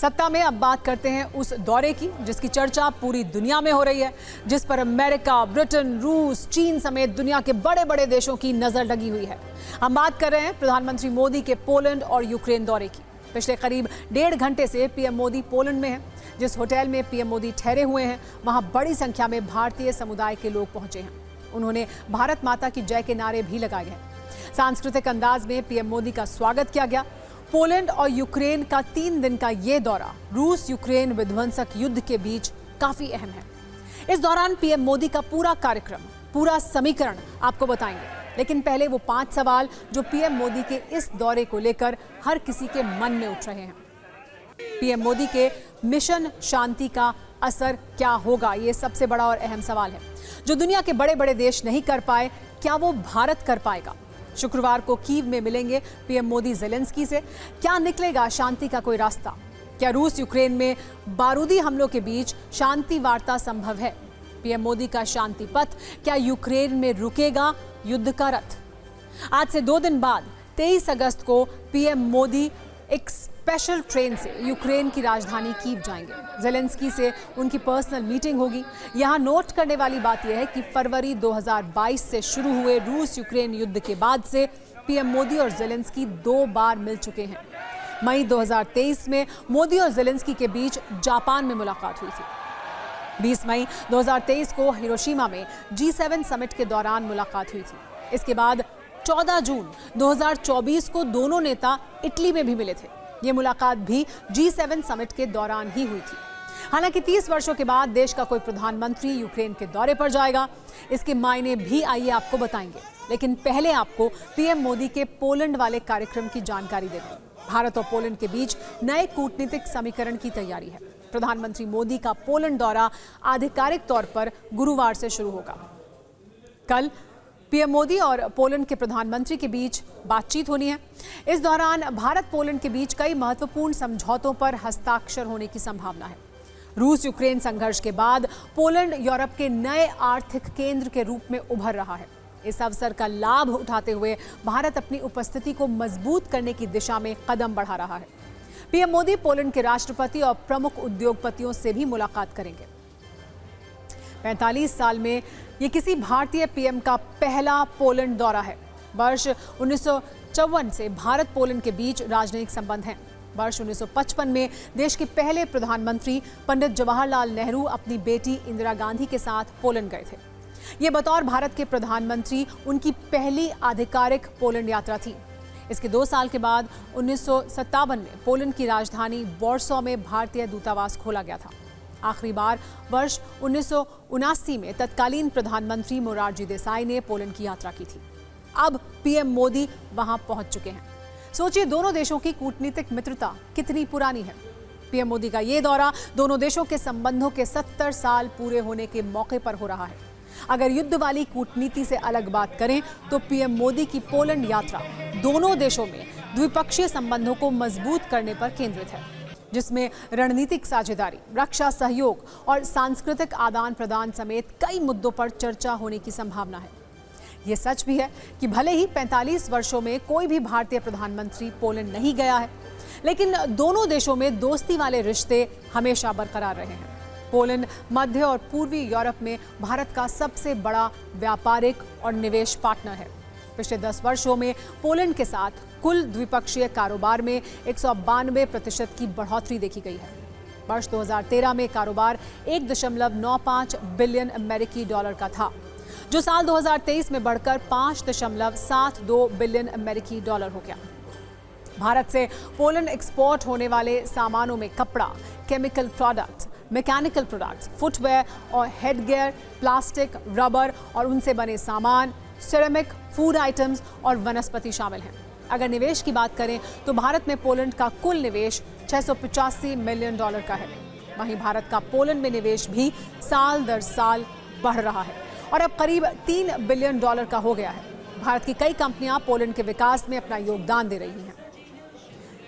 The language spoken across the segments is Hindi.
सत्ता में अब बात करते हैं उस दौरे की जिसकी चर्चा पूरी दुनिया में हो रही है, जिस पर अमेरिका, ब्रिटेन, रूस, चीन समेत दुनिया के बड़े बड़े देशों की नजर लगी हुई है। हम बात कर रहे हैं प्रधानमंत्री मोदी के पोलैंड और यूक्रेन दौरे की। पिछले करीब 1.5 घंटे से पीएम मोदी पोलैंड में हैं। जिस होटल में पीएम मोदी ठहरे हुए हैं वहां बड़ी संख्या में भारतीय समुदाय के लोग पहुंचे हैं। उन्होंने भारत माता की जय के नारे भी लगाए गए। सांस्कृतिक अंदाज में पीएम मोदी का स्वागत किया गया। पोलैंड और यूक्रेन का 3 दिन का ये दौरा रूस यूक्रेन विध्वंसक युद्ध के बीच काफी अहम है। इस दौरान पीएम मोदी का पूरा कार्यक्रम, पूरा समीकरण आपको बताएंगे, लेकिन पहले वो 5 सवाल जो पीएम मोदी के इस दौरे को लेकर हर किसी के मन में उठ रहे हैं। पीएम मोदी के मिशन शांति का असर क्या होगा, ये सबसे बड़ा और अहम सवाल है। जो दुनिया के बड़े बड़े देश नहीं कर पाए, क्या वो भारत कर पाएगा? शुक्रवार को कीव में मिलेंगे पीएम मोदी ज़ेलेंस्की से। क्या निकलेगा शांति का कोई रास्ता? क्या रूस यूक्रेन में बारूदी हमलों के बीच शांति वार्ता संभव है? पीएम मोदी का शांति पथ, क्या यूक्रेन में रुकेगा युद्ध का रथ? आज से 2 दिन बाद 23 अगस्त को पीएम मोदी एक स्पेशल ट्रेन से यूक्रेन की राजधानी कीव जाएंगे। ज़ेलेंस्की से उनकी पर्सनल मीटिंग होगी। यहाँ नोट करने वाली बात यह है कि फरवरी 2022 से शुरू हुए रूस यूक्रेन युद्ध के बाद से पीएम मोदी और ज़ेलेंस्की 2 बार मिल चुके हैं। मई 2023 में मोदी और ज़ेलेंस्की के बीच जापान में मुलाकात हुई थी। 20 मई 2023 को हिरोशिमा में G7 समिट के दौरान मुलाकात हुई थी। इसके बाद 14 जून 2024 को दोनों नेता इटली में भी मिले थे। ये मुलाकात भी G7 समिट के दौरान ही हुई थी। हालांकि 30 वर्षों के बाद देश का कोई प्रधानमंत्री यूक्रेन के दौरे पर जाएगा, इसके मायने भी आइए आपको बताएंगे। लेकिन पहले आपको पीएम मोदी के पोलैंड वाले कार्यक्रम की जानकारी दे दें। भारत और पोलैंड के बीच नए कूटनीतिक समीकरण की तैयारी है। प्रधानमंत्री मोदी का पोलैंड दौरा आधिकारिक तौर पर गुरुवार से शुरू होगा। कल पीएम मोदी और पोलैंड के प्रधानमंत्री के बीच बातचीत होनी है। इस दौरान भारत पोलैंड के बीच कई महत्वपूर्ण समझौतों पर हस्ताक्षर होने की संभावना है। रूस यूक्रेन संघर्ष के बाद पोलैंड यूरोप के नए आर्थिक केंद्र के रूप में उभर रहा है। इस अवसर का लाभ उठाते हुए भारत अपनी उपस्थिति को मजबूत करने की दिशा में कदम बढ़ा रहा है। पीएम मोदी पोलैंड के राष्ट्रपति और प्रमुख उद्योगपतियों से भी मुलाकात करेंगे। 45 साल में ये किसी भारतीय पीएम का पहला पोलैंड दौरा है। वर्ष 1954 से भारत पोलैंड के बीच राजनयिक संबंध हैं। वर्ष 1955 में देश के पहले प्रधानमंत्री पंडित जवाहरलाल नेहरू अपनी बेटी इंदिरा गांधी के साथ पोलैंड गए थे। ये बतौर भारत के प्रधानमंत्री उनकी पहली आधिकारिक पोलैंड यात्रा थी। इसके 2 साल के बाद 1957 में पोलैंड की राजधानी वॉर्सो में भारतीय दूतावास खोला गया था। आखिरी बार वर्ष 1979 में तत्कालीन प्रधानमंत्री मोरारजी देसाई ने पोलैंड की यात्रा की थी। अब पीएम मोदी वहां पहुंच चुके हैं। सोचिए, दोनों देशों की कूटनीतिक मित्रता कितनी पुरानी है। पीएम मोदी का ये दौरा दोनों देशों के संबंधों के 70 साल पूरे होने के मौके पर हो रहा है। अगर युद्ध वाली कूटनीति से अलग बात करें तो पीएम मोदी की पोलैंड यात्रा दोनों देशों में द्विपक्षीय संबंधों को मजबूत करने पर केंद्रित है, जिसमें रणनीतिक साझेदारी, रक्षा सहयोग और सांस्कृतिक आदान प्रदान समेत कई मुद्दों पर चर्चा होने की संभावना है। ये सच भी है कि भले ही 45 वर्षों में कोई भी भारतीय प्रधानमंत्री पोलैंड नहीं गया है, लेकिन दोनों देशों में दोस्ती वाले रिश्ते हमेशा बरकरार रहे हैं। पोलैंड मध्य और पूर्वी यूरोप में भारत का सबसे बड़ा व्यापारिक और निवेश पार्टनर है। पिछले 10 वर्षों में पोलैंड के साथ कुल द्विपक्षीय कारोबार में 192% की बढ़ोतरी देखी गई है। वर्ष 2013 में कारोबार 1.95 बिलियन अमेरिकी डॉलर का था, जो साल 2023 में बढ़कर 5.72 बिलियन अमेरिकी डॉलर हो गया। भारत से पोलैंड एक्सपोर्ट होने वाले सामानों में कपड़ा, chemical products, mechanical products, footwear और हेडगियर, प्लास्टिक, रबर और उनसे बने सामान, सिरेमिक, फूड आइटम्स और वनस्पति शामिल हैं। अगर निवेश की बात करें तो भारत में पोलैंड का कुल निवेश 685 मिलियन डॉलर का है। वहीं भारत का पोलैंड में निवेश भी साल दर साल बढ़ रहा है और अब करीब 3 बिलियन डॉलर का हो गया है। भारत की कई कंपनियां पोलैंड के विकास में अपना योगदान दे रही हैं।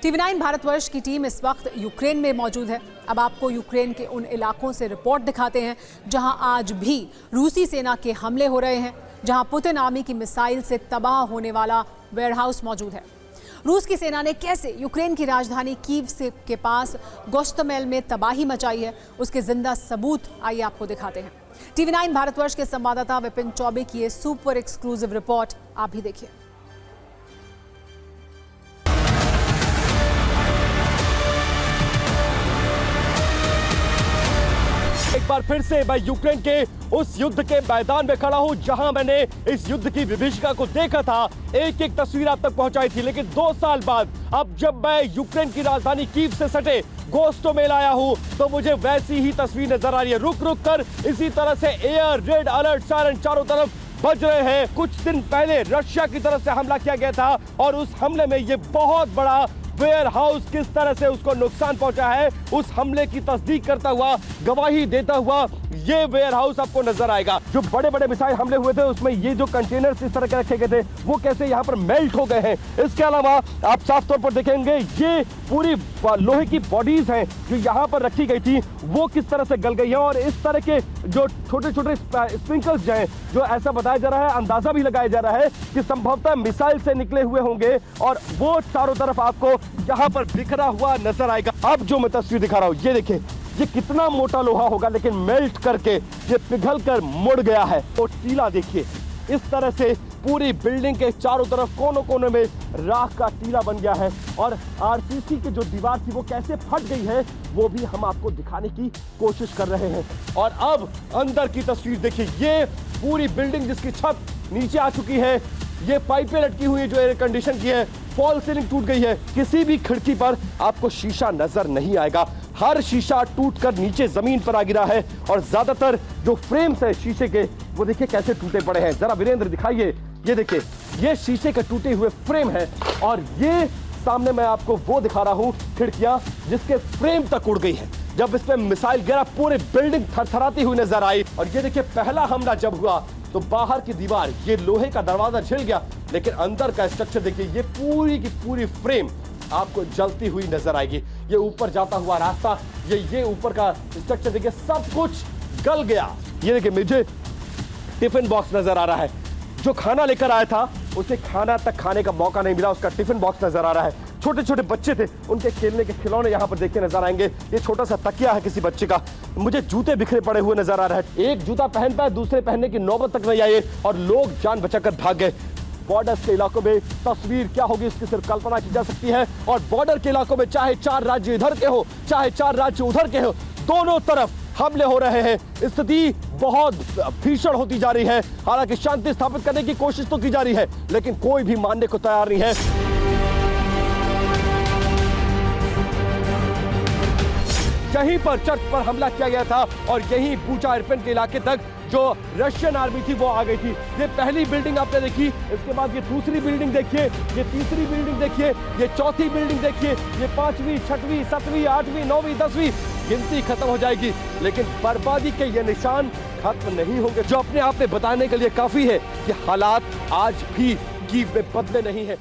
TV9 भारतवर्ष की टीम इस वक्त यूक्रेन में मौजूद है। अब आपको यूक्रेन के उन इलाकों से रिपोर्ट दिखाते हैं जहां आज भी रूसी सेना के हमले हो रहे हैं, जहां पुतिन आर्मी की मिसाइल से तबाह होने वाला वेयरहाउस मौजूद है। रूस की सेना ने कैसे यूक्रेन की राजधानी कीव से के पास गोस्टमेल में तबाही मचाई है, उसके जिंदा सबूत आइए आपको दिखाते हैं। TV9 भारतवर्ष के संवाददाता विपिन चौबे की ये सुपर एक्सक्लूसिव रिपोर्ट आप भी देखिए। एक बार फिर से मैं यूक्रेन के उस युद्ध के मैदान में खड़ा हूं जहां मैंने इस युद्ध की विभीषिका को देखा था, एक एक तस्वीर आप तक पहुंचाई थी। लेकिन 2 साल बाद अब जब मैं यूक्रेन की राजधानी कीव से सटे गोस्टमेल आया हूं तो मुझे वैसी ही तस्वीर नजर आ रही है। रुक रुक कर इसी तरह से एयर रेड अलर्ट सायरन चारों तरफ बज रहे हैं। कुछ दिन पहले रशिया की तरफ से हमला किया गया था और उस हमले में ये बहुत बड़ा वेयर हाउस किस तरह से उसको नुकसान पहुंचा है, उस हमले की तस्दीक करता हुआ, गवाही देता हुआ ये वेयर हाउस आपको नजर आएगा। जो बड़े बड़े मिसाइल हमले हुए थे उसमें ये जो कंटेनर्स इस तरह के रखे गए थे वो कैसे यहाँ पर मेल्ट हो गए हैं। इसके अलावा आप साफ तौर पर देखेंगे ये पूरी लोहे की बॉडीज हैं जो यहाँ पर रखी गई थी वो किस तरह से गल गई है। और इस तरह के जो छोटे छोटे स्प्रिंकल्स हैं जो ऐसा बताया जा रहा है, अंदाजा भी लगाया जा रहा है कि संभवतः मिसाइल से निकले हुए होंगे और वो चारों तरफ आपको यहाँ पर बिखरा हुआ नजर आएगा। अब जो मैं तस्वीर दिखा रहा हूँ ये देखिए, ये कितना मोटा लोहा होगा लेकिन मेल्ट करके ये पिघल कर मुड़ गया है। तो टीला देखिए, इस तरह से पूरी बिल्डिंग के चारों तरफ कोनों कोनों में राख का टीला बन गया है और आरसीसी की जो दीवार थी वो कैसे फट गई है वो भी हम आपको दिखाने की कोशिश कर रहे हैं। और अब अंदर की तस्वीर देखिए, ये पूरी बिल्डिंग जिसकी छत नीचे आ चुकी है, ये पाइपें लटकी हुई है जो एयर कंडीशन की है, फॉल सीलिंग टूट गई है, किसी भी खिड़की पर आपको शीशा नजर नहीं आएगा, हर शीशा टूटकर नीचे जमीन पर आ गिरा है। और ज्यादातर जो फ्रेम्स है शीशे के वो देखिए कैसे टूटे पड़े हैं। जरा वीरेंद्र दिखाइए, ये देखिए ये शीशे के टूटे हुए फ्रेम है और ये सामने मैं आपको वो दिखा रहा हूं खिड़कियां जिसके फ्रेम तक उड़ गई है। जब इस पे मिसाइल गिरा पूरी बिल्डिंग थरथराती हुई नजर आई। और ये देखिए पहला हमला जब हुआ तो बाहर की दीवार, ये लोहे का दरवाजा छिल गया लेकिन अंदर का स्ट्रक्चर देखिए, ये पूरी की पूरी फ्रेम आपको जलती हुई नजर आएगी। ये ऊपर जाता हुआ रास्ता, ये ऊपर का स्ट्रक्चर देखिए, सब कुछ गल गया। ये देखिए मुझे टिफिन बॉक्स नजर आ रहा है, जो खाना लेकर आया था उसे खाना तक खाने का मौका नहीं मिला, उसका टिफिन बॉक्स नजर आ रहा है। छोटे छोटे बच्चे थे, उनके खेलने के खिलौने यहाँ पर देखे नजर आएंगे। ये छोटा सा तकिया है किसी बच्चे का। मुझे जूते बिखरे पड़े हुए नजर आ रहा है, एक जूता पहनता है दूसरे पहनने की नौबत तक नहीं आई और लोग जान बचाकर भाग गए। बॉर्डर के इलाकों में तस्वीर क्या होगी इसकी सिर्फ कल्पना की जा सकती है। और बॉर्डर के इलाकों में चाहे 4 राज्य इधर के हो चाहे 4 राज्य उधर के हो, दोनों तरफ हमले हो रहे हैं। स्थिति बहुत भीषण होती जा रही है। हालांकि शांति स्थापित करने की कोशिश तो की जा रही है लेकिन कोई भी मानने को तैयार नहीं है। यहीं पर चर्च पर हमला किया गया था और यहीं बूचा इरपिन के इलाके तक जो रशियन आर्मी थी वो आ गई थी। ये पहली बिल्डिंग आपने देखी, इसके बाद ये दूसरी बिल्डिंग देखिए, ये तीसरी बिल्डिंग देखिए, ये चौथी बिल्डिंग देखिए, ये 5वीं 6वीं 7वीं 8वीं 9वीं 10वीं गिनती खत्म हो जाएगी लेकिन बर्बादी के ये निशान खत्म नहीं होंगे, जो अपने आप में बताने के लिए काफी है कि हालात आज भी कीव में बदले नहीं है।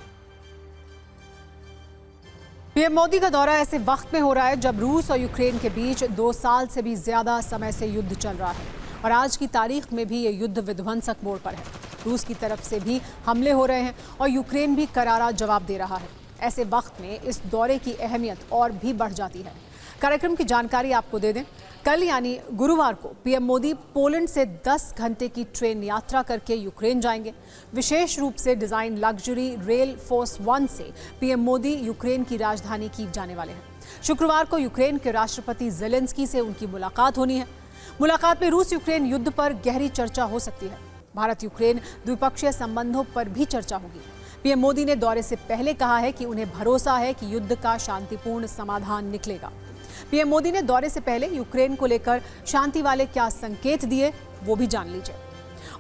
पीएम मोदी का दौरा ऐसे वक्त में हो रहा है जब रूस और यूक्रेन के बीच 2 साल से भी ज्यादा समय से युद्ध चल रहा है और आज की तारीख में भी ये युद्ध विध्वंसक मोड़ पर है। रूस की तरफ से भी हमले हो रहे हैं और यूक्रेन भी करारा जवाब दे रहा है। ऐसे वक्त में इस दौरे की अहमियत और भी बढ़ जाती है। कार्यक्रम की जानकारी आपको दे दें, कल यानी गुरुवार को पीएम मोदी पोलैंड से 10 घंटे की ट्रेन यात्रा करके यूक्रेन जाएंगे। विशेष रूप से डिजाइन लग्जरी रेल फोर्स 1 से पीएम मोदी यूक्रेन की राजधानी कीव जाने वाले हैं। शुक्रवार को यूक्रेन के राष्ट्रपति ज़ेलेंस्की से उनकी मुलाकात होनी है। मुलाकात में रूस यूक्रेन युद्ध पर गहरी चर्चा हो सकती है। भारत यूक्रेन द्विपक्षीय संबंधों पर भी चर्चा होगी। पीएम मोदी ने दौरे से पहले कहा है कि उन्हें भरोसा है कि युद्ध का शांतिपूर्ण समाधान निकलेगा। पीएम मोदी ने दौरे से पहले यूक्रेन को लेकर शांति वाले क्या संकेत दिए वो भी जान लीजिए।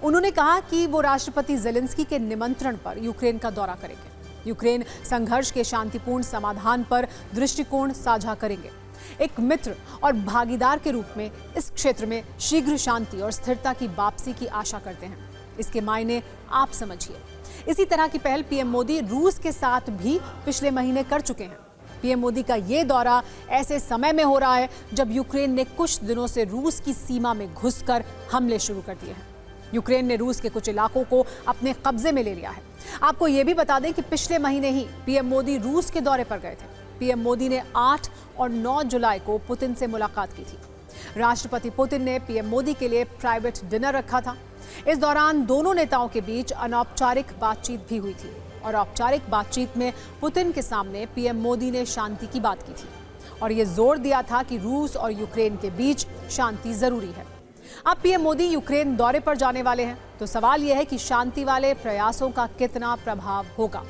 उन्होंने कहा कि वो राष्ट्रपति ज़ेलेंस्की के निमंत्रण पर यूक्रेन का दौरा करेंगे। यूक्रेन संघर्ष के शांतिपूर्ण समाधान पर दृष्टिकोण साझा करेंगे। एक मित्र और भागीदार के रूप में इस क्षेत्र में शीघ्र शांति और स्थिरता की वापसी की आशा करते हैं। इसके मायने आप समझिए। इसी तरह की पहल पीएम मोदी रूस के साथ भी पिछले महीने कर चुके हैं। पीएम मोदी का ये दौरा ऐसे समय में हो रहा है जब यूक्रेन ने कुछ दिनों से रूस की सीमा में घुसकर हमले शुरू कर दिए हैं। यूक्रेन ने रूस के कुछ इलाकों को अपने कब्जे में ले लिया है। आपको यह भी बता दें कि पिछले महीने ही पीएम मोदी रूस के दौरे पर गए थे। पीएम मोदी ने 8 और 9 जुलाई को पुतिन से मुलाकात की थी। राष्ट्रपति पुतिन ने पीएम मोदी के लिए प्राइवेट डिनर रखा था। इस दौरान दोनों नेताओं के बीच अनौपचारिक बातचीत भी हुई थी और औपचारिक बातचीत में पुतिन के सामने पीएम मोदी ने शांति की बात की थी और ये जोर दिया था कि रूस और यूक्रेन के बीच शांति जरूरी है। अब पीएम मोदी यूक्रेन दौरे पर जाने वाले हैं, तो सवाल यह है कि शांति वाले प्रयासों का कितना प्रभाव होगा।